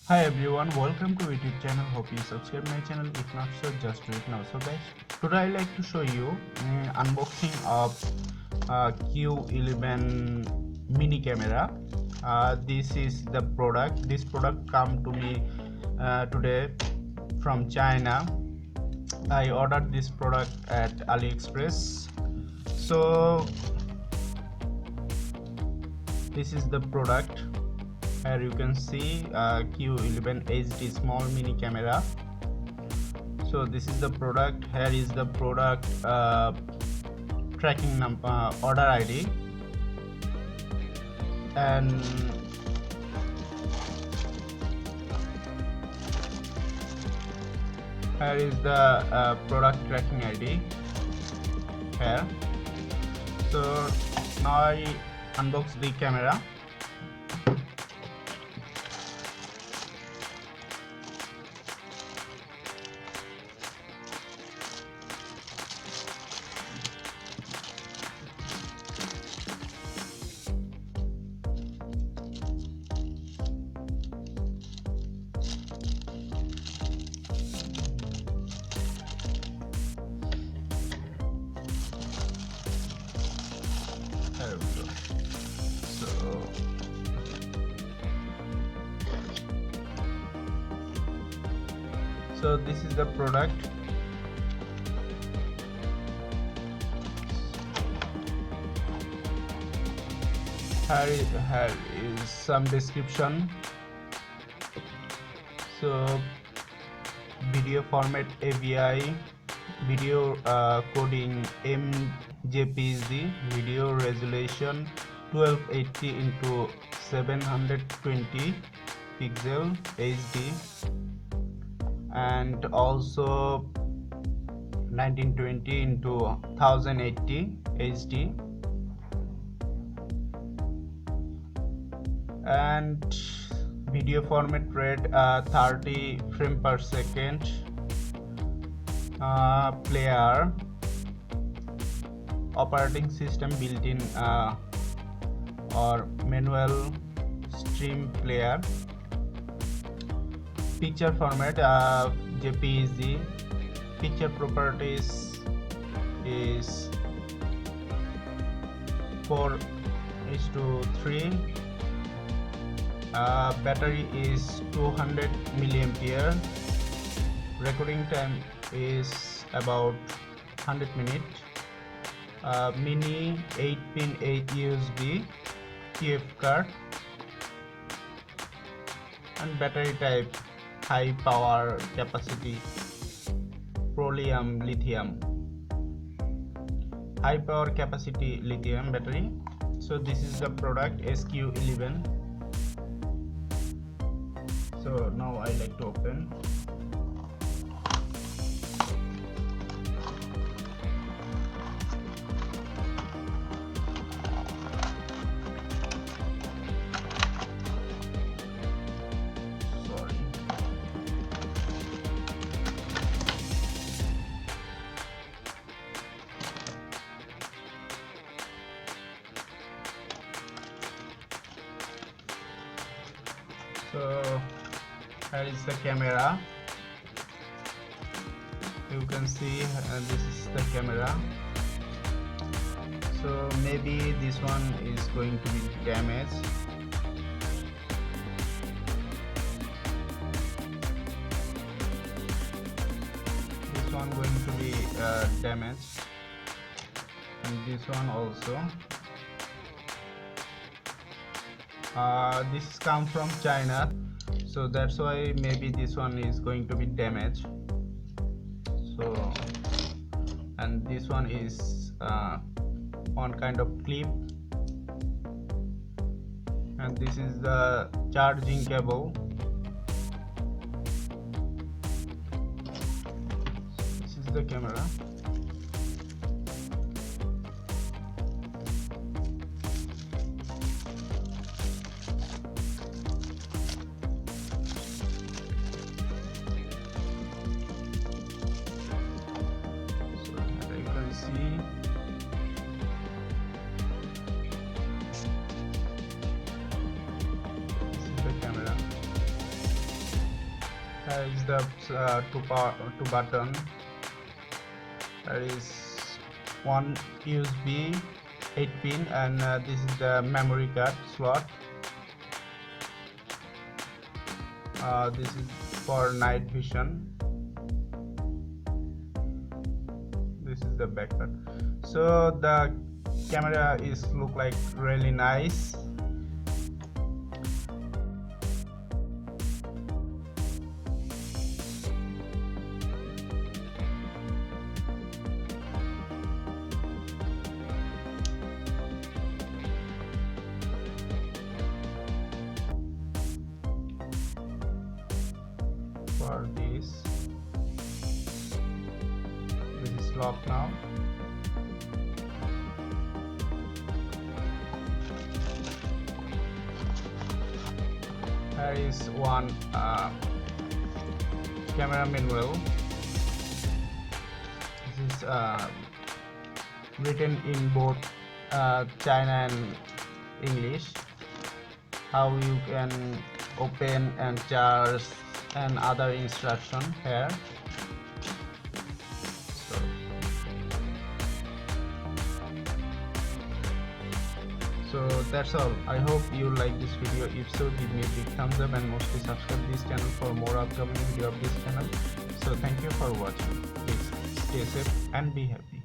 Hi everyone, welcome to YouTube channel. Hope you subscribe my channel. If not so, just do it now. So guys, today I like to show you unboxing of Q11 mini camera. This is the product. This product come to me today from China. I ordered this product at AliExpress. So this is the product. Here you can see Q11 HD small mini camera. So this is the product. Here is the product tracking number, order ID, and here is the product tracking ID here. So now I unbox the camera. There we go. So this is the product. Here is some description. So video format AVI, video coding MJPG, video resolution 1280 into 720 pixel HD, and also 1920 into 1080 HD, and video format rate 30 frame per second, player, operating system built-in or manual stream player, picture format JPEG, picture properties is 4:3, battery is 200 milliampere, recording time is about 100 minutes, mini 8-pin 8 USB TF card, and battery type high power capacity lithium, high power capacity lithium battery. So this is the product SQ11. So now I like to open. Sorry. So here is the camera. You can see this is the camera. So maybe this one is going to be damaged. This one going to be damaged, and this one also. This come from China, so that's why maybe this one is going to be damaged. So, and this one is one kind of clip, and this is the charging cable. This is the camera. See, this is the camera. Here is the two button. There is one USB 8 pin, and this is the memory card slot. This is for night vision. This is the back part. So the camera is look like really nice. For this is locked now. There is one camera manual. This is written in both China and English, how you can open and charge and other instruction here. So that's all. I hope you like this video. If so, give me a big thumbs up and mostly subscribe this channel for more upcoming video of this channel. So thank you for watching. Please stay safe and be happy.